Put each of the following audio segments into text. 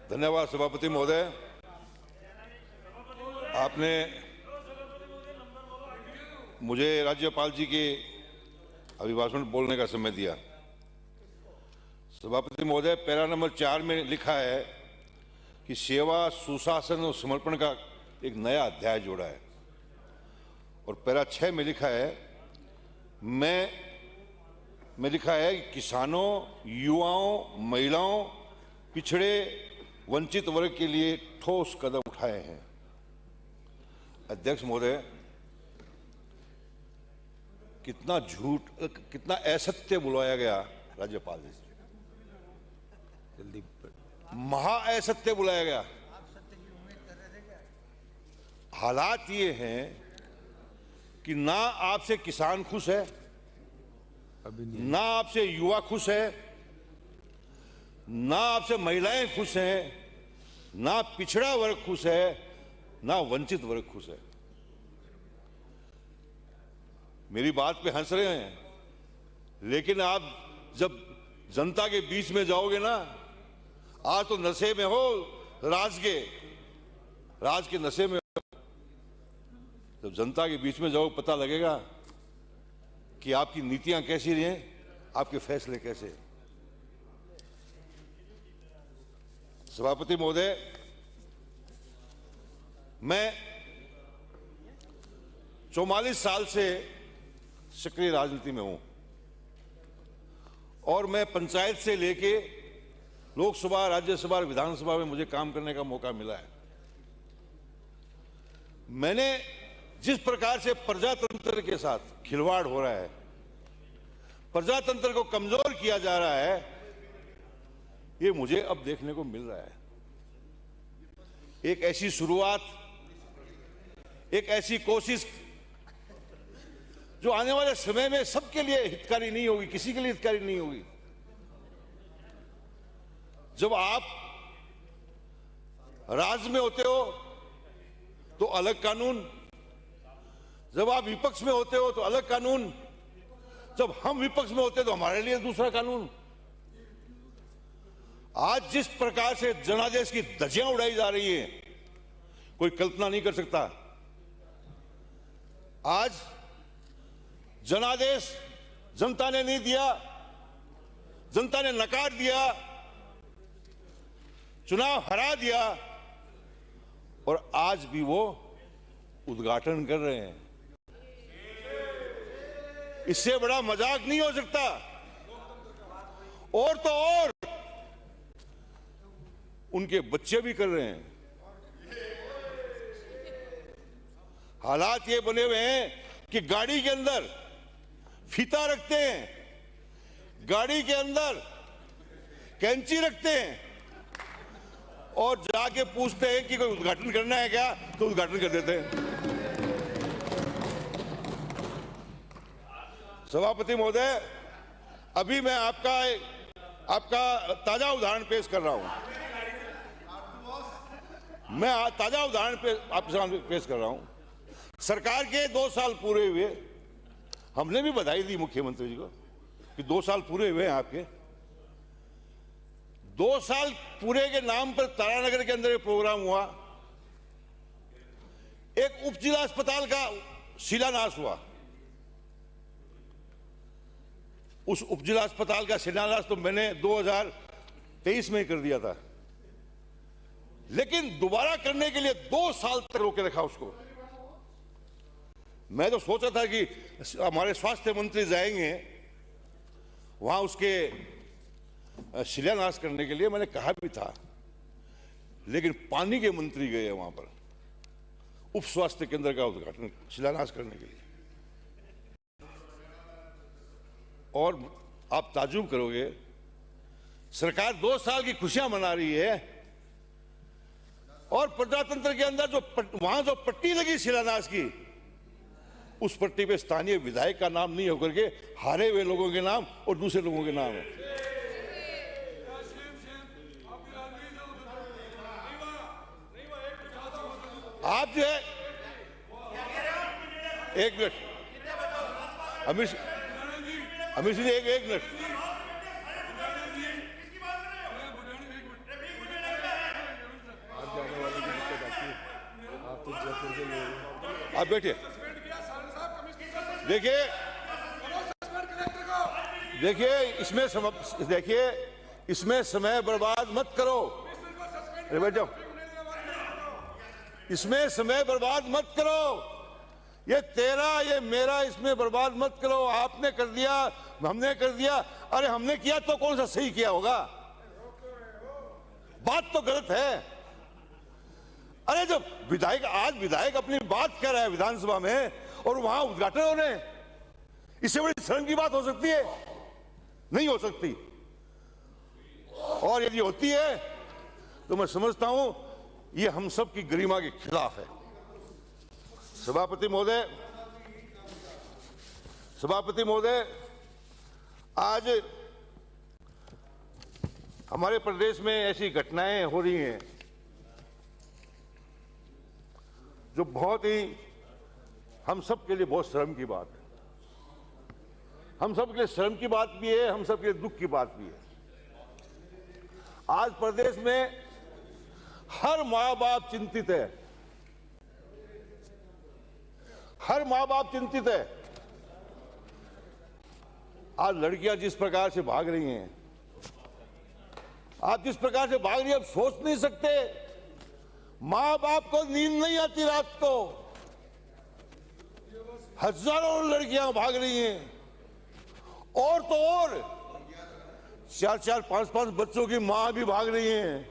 धन्यवाद सभापति महोदय। आपने मुझे राज्यपाल जी के अभिभाषण बोलने का समय दिया। सभापति महोदय, पैरा नंबर 4 में लिखा है कि सेवा, सुशासन और समर्पण का एक नया अध्याय जोड़ा है, और पैरा 6 में लिखा है मैं लिखा है कि किसानों, युवाओं, महिलाओं, पिछड़े वंचित वर्ग के लिए ठोस कदम उठाए हैं। अध्यक्ष महोदय, कितना झूठ, कितना असत्य बुलाया गया राज्यपाल जी से, जल्दी महा असत्य बुलाया गया। हालात ये हैं कि ना आपसे किसान खुश है, ना आपसे युवा खुश है, ना आपसे महिलाएं खुश हैं, ना पिछड़ा वर्ग खुश है, ना वंचित वर्ग खुश है। मेरी बात पे हंस रहे हैं, लेकिन आप जब जनता के बीच में जाओगे ना, आज तो नशे में हो, राज के नशे में हो, जब जनता के बीच में जाओ पता लगेगा कि आपकी नीतियां कैसी रही हैं, आपके फैसले कैसे। सभापति महोदय, मैं 44 साल से सक्रिय राजनीति में हूं, और मैं पंचायत से लेके लोकसभा, राज्यसभा और विधानसभा में मुझे काम करने का मौका मिला है। मैंने जिस प्रकार से प्रजातंत्र के साथ खिलवाड़ हो रहा है, प्रजातंत्र को कमजोर किया जा रहा है, ये मुझे अब देखने को मिल रहा है। एक ऐसी शुरुआत, एक ऐसी कोशिश जो आने वाले समय में सबके लिए हितकारी नहीं होगी, किसी के लिए हितकारी नहीं होगी। जब आप राज में होते हो तो अलग कानून, जब आप विपक्ष में होते हो तो अलग कानून, जब हम विपक्ष में होते हैं तो हमारे लिए दूसरा कानून। आज जिस प्रकार से जनादेश की धज्जियां उड़ाई जा रही है, कोई कल्पना नहीं कर सकता। आज जनादेश जनता ने नहीं दिया, जनता ने नकार दिया, चुनाव हरा दिया, और आज भी वो उद्घाटन कर रहे हैं। इससे बड़ा मजाक नहीं हो सकता। और तो और उनके बच्चे भी कर रहे हैं। हालात ये बने हुए हैं कि गाड़ी के अंदर फीता रखते हैं, गाड़ी के अंदर कैंची रखते हैं, और जाके पूछते हैं कि कोई उद्घाटन करना है क्या, तो उद्घाटन कर देते हैं। सभापति महोदय, अभी मैं आपका ताजा उदाहरण पेश कर रहा हूं। मैं ताजा उदाहरण आपके सामने पेश कर रहा हूं। सरकार के 2 साल पूरे हुए, हमने भी बधाई दी मुख्यमंत्री जी को कि 2 साल पूरे हुए हैं आपके। 2 साल पूरे के नाम पर तारानगर के अंदर एक प्रोग्राम हुआ, एक उप जिला अस्पताल का शिलान्यास हुआ। उस उप जिला अस्पताल का शिलान्यास तो मैंने 2023 में ही कर दिया था, लेकिन दोबारा करने के लिए 2 साल तक रोके रखा उसको। मैं तो सोचा था कि हमारे स्वास्थ्य मंत्री जाएंगे वहां उसके शिलान्यास करने के लिए, मैंने कहा भी था, लेकिन पानी के मंत्री गए वहां पर उप स्वास्थ्य केंद्र का उद्घाटन, शिलान्यास करने के लिए। और आप ताज्जुब करोगे, सरकार 2 साल की खुशियां मना रही है, और प्रजातंत्र के अंदर वहां जो पट्टी लगी शिलान्यास की, उस पट्टी पे स्थानीय विधायक का नाम नहीं होकर के हारे हुए लोगों के नाम और दूसरे लोगों के नाम है। आप जो है, एक मिनट अमित जी, एक मिनट आप बैठिए। देखिए इसमें समय बर्बाद मत करो। अरे बैठ जाओ। इसमें समय बर्बाद मत करो। ये तेरा ये मेरा, इसमें बर्बाद मत करो। आपने कर दिया, हमने कर दिया। अरे हमने किया तो कौन सा सही किया होगा? बात तो गलत है। अरे जब विधायक अपनी बात कह रहा है विधानसभा में और वहां उद्घाटन हो रहे हैं, इससे बड़ी शर्म की बात हो सकती है? नहीं हो सकती। और यदि होती है तो मैं समझता हूं ये हम सब की गरिमा के खिलाफ है। सभापति महोदय, आज हमारे प्रदेश में ऐसी घटनाएं हो रही हैं जो बहुत ही हम सब के लिए बहुत शर्म की बात है। हम सब के लिए शर्म की बात भी है, हम सब के लिए दुख की बात भी है। आज प्रदेश में हर माँ बाप चिंतित है। हर माँ बाप चिंतित है। आज लड़कियां जिस प्रकार से भाग रही हैं, आप जिस प्रकार से भाग रही हैं, आप सोच नहीं सकते। माँ बाप को नींद नहीं आती रात को। हजारों लड़कियां भाग रही हैं। और तो और 4-4, 5-5 बच्चों की मां भी भाग रही हैं।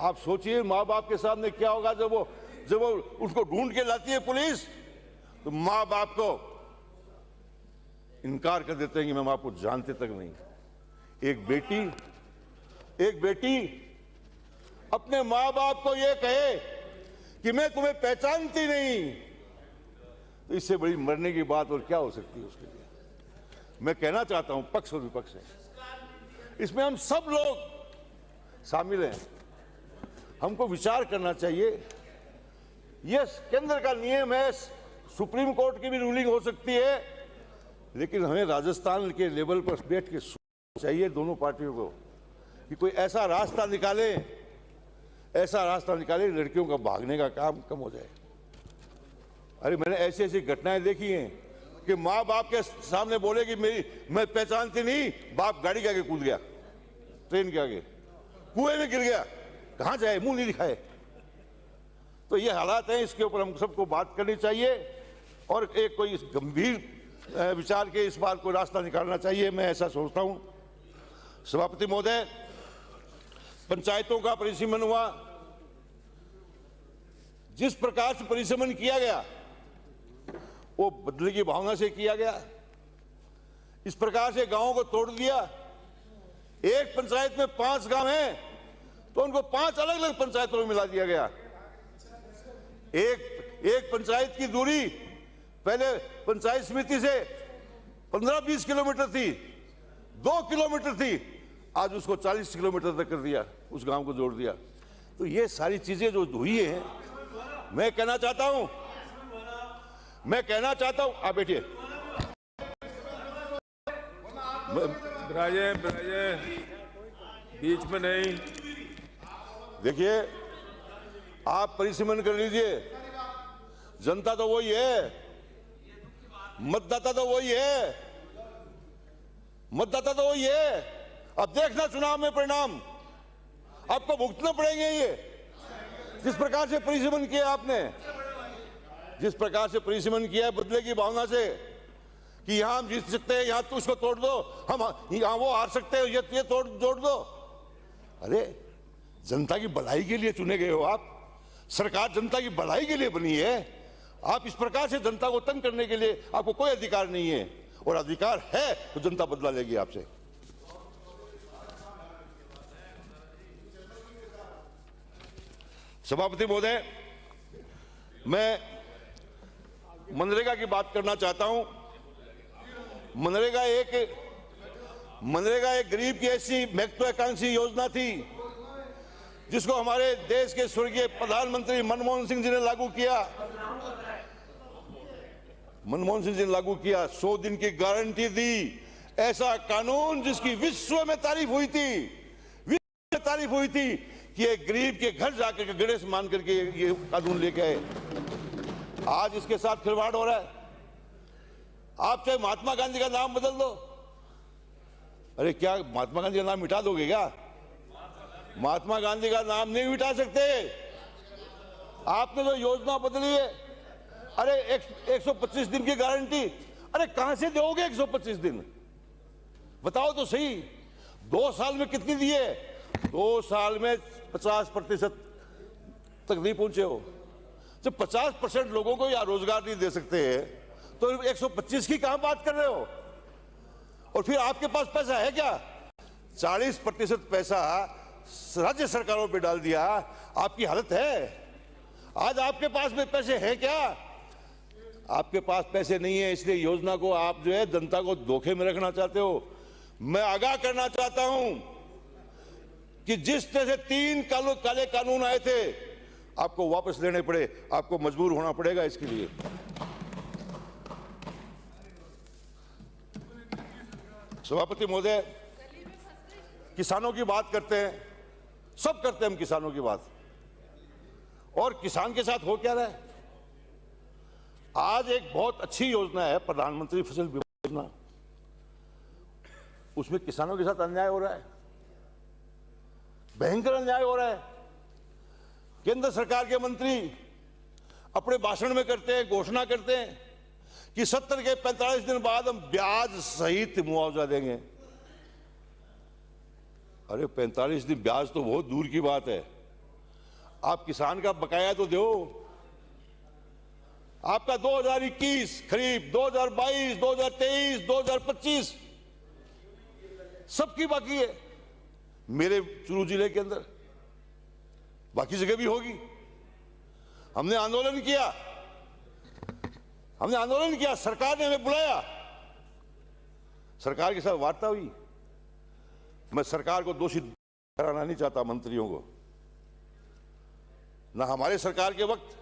आप सोचिए माँ बाप के सामने क्या होगा जब वो उसको ढूंढ के लाती है पुलिस, तो माँ बाप को इनकार कर देते हैं कि मैं आपको जानते तक नहीं। एक बेटी अपने माँ बाप को ये कहे कि मैं तुम्हें पहचानती नहीं, तो इससे बड़ी मरने की बात और क्या हो सकती है उसके लिए? मैं कहना चाहता हूं पक्ष और विपक्ष है, इसमें हम सब लोग शामिल हैं। हमको विचार करना चाहिए। यह केंद्र का नियम है, सुप्रीम कोर्ट की भी रूलिंग हो सकती है, लेकिन हमें राजस्थान के लेवल पर बैठ के सोचना चाहिए दोनों पार्टियों को कि कोई ऐसा रास्ता निकाले लड़कियों का भागने का काम कम हो जाए। अरे मैंने ऐसी घटनाएं देखी हैं कि माँ बाप के सामने बोले कि मैं पहचानती नहीं, बाप गाड़ी के आगे कूद गया, ट्रेन के आगे, कुएं में गिर गया, कहां जाए, मुंह नहीं दिखाए। तो ये हालात हैं, इसके ऊपर हम सबको बात करनी चाहिए और एक कोई गंभीर विचार के इस बात को रास्ता निकालना चाहिए। मैं ऐसा सोचता हूं। सभापति महोदय, पंचायतों का परिसीमन हुआ। जिस प्रकार से परिसीमन किया गया वो बदले की भावना से किया गया। इस प्रकार से गांवों को तोड़ दिया। एक पंचायत में 5 गांव हैं तो उनको 5 अलग अलग पंचायतों में मिला दिया गया। एक पंचायत की दूरी पहले पंचायत समिति से 15-20 किलोमीटर थी, 2 किलोमीटर थी, आज उसको 40 किलोमीटर तक कर दिया, उस गांव को जोड़ दिया। तो ये सारी चीजें जो हुई हैं, मैं कहना चाहता हूं, आप बैठिए। बीच में नहीं। देखिए, आप परिसीमन कर लीजिए। जनता तो वही है, मतदाता तो वही है। अब देखना चुनाव में परिणाम आपको भुगतना पड़ेंगे। ये जिस प्रकार से परिसीमन किया आपने, जिस प्रकार से परिसीमन किया है बदले की भावना से कि यहां हम जीत सकते हैं, यहां तो उसको तोड़ दो, हम यहां वो हार सकते हैं, ये जोड़ दो। अरे जनता की भलाई के लिए चुने गए हो आप, सरकार जनता की भलाई के लिए बनी है। आप इस प्रकार से जनता को तंग करने के लिए आपको कोई अधिकार नहीं है, और अधिकार है तो जनता बदला लेगी आपसे। सभापति महोदय, मैं मनरेगा की बात करना चाहता हूं। मनरेगा एक गरीब की ऐसी महत्वाकांक्षी योजना थी जिसको हमारे देश के स्वर्गीय प्रधानमंत्री मनमोहन सिंह जी ने लागू किया। 100 दिन की गारंटी दी। ऐसा कानून जिसकी विश्व में तारीफ हुई थी कि एक गरीब के घर जाकर के गणेश मान करके ये कानून लेके आए। आज इसके साथ खिलवाड़ हो रहा है। आप चाहे महात्मा गांधी का नाम बदल दो, अरे क्या महात्मा गांधी का नाम मिटा दोगे क्या? महात्मा गांधी का नाम नहीं मिटा सकते। आपने जो योजना बदली है, अरे 125 दिन की गारंटी, अरे कहां से दोगे 125 दिन? बताओ तो सही। 2 साल में कितनी दी है? 2 साल में 50% तक नहीं पहुंचे हो। जब 50% लोगों को या रोजगार नहीं दे सकते हैं तो 125 की कहां बात कर रहे हो? और फिर आपके पास पैसा है क्या? 40% पैसा राज्य सरकारों पे डाल दिया। आपकी हालत है। आज आपके पास में पैसे हैं क्या? आपके पास पैसे नहीं है, इसलिए योजना को आप जो है जनता को धोखे में रखना चाहते हो। मैं आगाह करना चाहता हूं कि जिस तरह से 3 काले कानून आए थे, आपको वापस लेने पड़े, आपको मजबूर होना पड़ेगा इसके लिए। सभापति महोदय, किसानों की बात करते हैं, सब करते हैं हम किसानों की बात, और किसान के साथ हो क्या रहा है? आज एक बहुत अच्छी योजना है प्रधानमंत्री फसल बीमा योजना, उसमें किसानों के साथ अन्याय हो रहा है, भयंकर अन्याय हो रहा है। केंद्र सरकार के मंत्री अपने भाषण में करते हैं, घोषणा करते हैं कि 70 के 45 दिन बाद हम ब्याज सहित मुआवजा देंगे। अरे 45 दिन ब्याज तो बहुत दूर की बात है। आप किसान का बकाया तो दो। आपका 2021 खरीफ, 2022, 2023, 2025 सबकी बाकी है। मेरे चुरू जिले के अंदर, बाकी जगह भी होगी। हमने आंदोलन किया, सरकार ने हमें बुलाया, सरकार के साथ वार्ता हुई। मैं सरकार को दोषी ठहराना नहीं चाहता, मंत्रियों को। ना हमारे सरकार के वक्त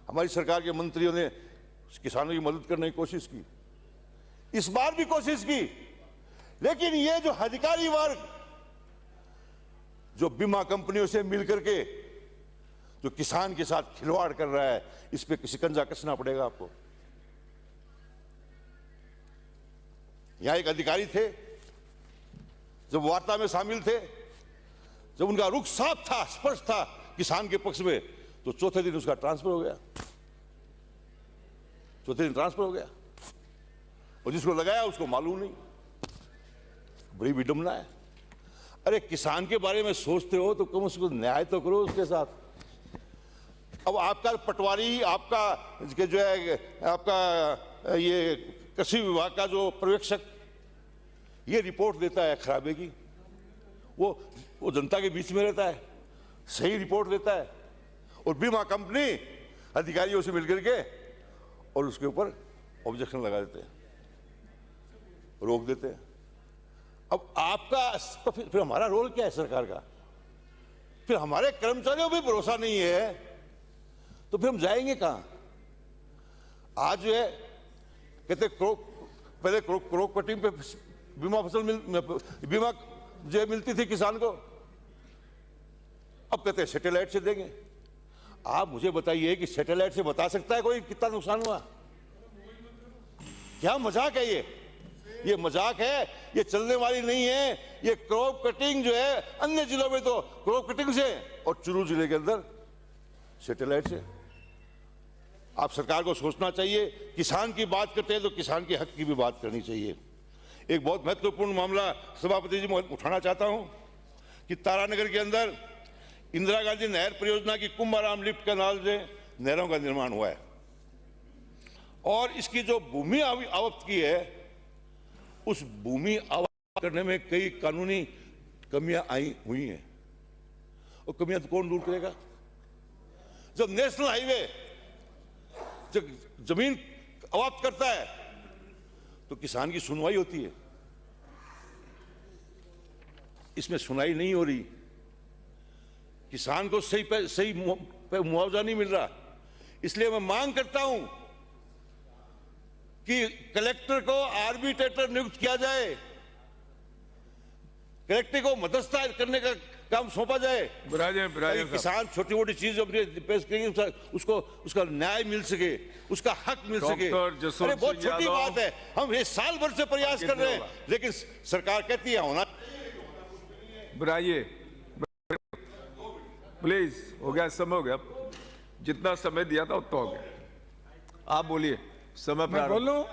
हमारी सरकार के मंत्रियों ने किसानों की मदद करने की कोशिश की, इस बार भी कोशिश की, लेकिन ये जो अधिकारी वर्ग जो बीमा कंपनियों से मिलकर के जो किसान के साथ खिलवाड़ कर रहा है, इस पे शिकंजा कसना पड़ेगा आपको। यहां एक अधिकारी थे, जब वार्ता में शामिल थे, जब उनका रुख साफ था, स्पष्ट था किसान के पक्ष में, तो चौथे दिन उसका ट्रांसफर हो गया। और जिसको लगाया उसको मालूम नहीं। बड़ी विडंबना है। अरे किसान के बारे में सोचते हो तो कम से कम न्याय तो करो उसके साथ। अब आपका पटवारी, आपका जो है आपका ये कृषि विभाग का जो पर्यवेक्षक ये रिपोर्ट देता है खराबे की, वो जनता के बीच में रहता है, सही रिपोर्ट देता है, और बीमा कंपनी अधिकारियों से मिलकर के और उसके ऊपर ऑब्जेक्शन लगा देते हैं, रोक देते हैं। अब आपका तो फिर हमारा रोल क्या है सरकार का? फिर हमारे कर्मचारियों पर भरोसा नहीं है तो फिर हम जाएंगे कहां? आज जो है कहते पहले क्रॉप कटिंग पे बीमा बीमा जो है मिलती थी किसान को, अब कहते हैं सैटेलाइट से देंगे। आप मुझे बताइए कि सैटेलाइट से बता सकता है कोई कितना नुकसान हुआ? क्या मजाक है ये मजाक है, ये चलने वाली नहीं है। ये क्रॉप कटिंग जो है अन्य जिलों में तो क्रॉप कटिंग से, और चुरू जिले के अंदर सैटेलाइट से। आप सरकार को सोचना चाहिए। किसान की बात करते हैं तो किसान के हक की भी बात करनी चाहिए। एक बहुत महत्वपूर्ण मामला सभापति जी मैं उठाना चाहता हूं कि तारानगर के अंदर इंदिरा गांधी नहर परियोजना की कुंभाराम लिफ्ट कैनाल से नहरों का निर्माण हुआ है, और इसकी जो भूमि आवक्त की है, उस भूमि आवक्त करने में कई कानूनी कमियां आई हुई हैं। और कमियां तो कौन दूर करेगा? जब नेशनल हाईवे जब जमीन आवक्त करता है तो किसान की सुनवाई होती है, इसमें सुनवाई नहीं हो रही। किसान को सही मुआवजा नहीं मिल रहा। इसलिए मैं मांग करता हूं कि कलेक्टर को आर्बिट्रेटर नियुक्त किया जाए, कलेक्टर को मध्यस्थता करने का काम सौंपा जाए। विराजन ताकि किसान छोटी मोटी चीज अपने पेश करेंगे, उसको उसका न्याय मिल सके, उसका हक मिल सके। डॉक्टर जसवंत अरे बहुत सिंह छोटी यादव। बात है, हम ये साल भर से प्रयास कर रहे हैं, लेकिन सरकार कहती है होना। बुराइए प्लीज, हो गया, समय हो गया, जितना समय दिया था उतना हो गया। आप बोलिए, समय मैं प्रारंभ। बोलूं?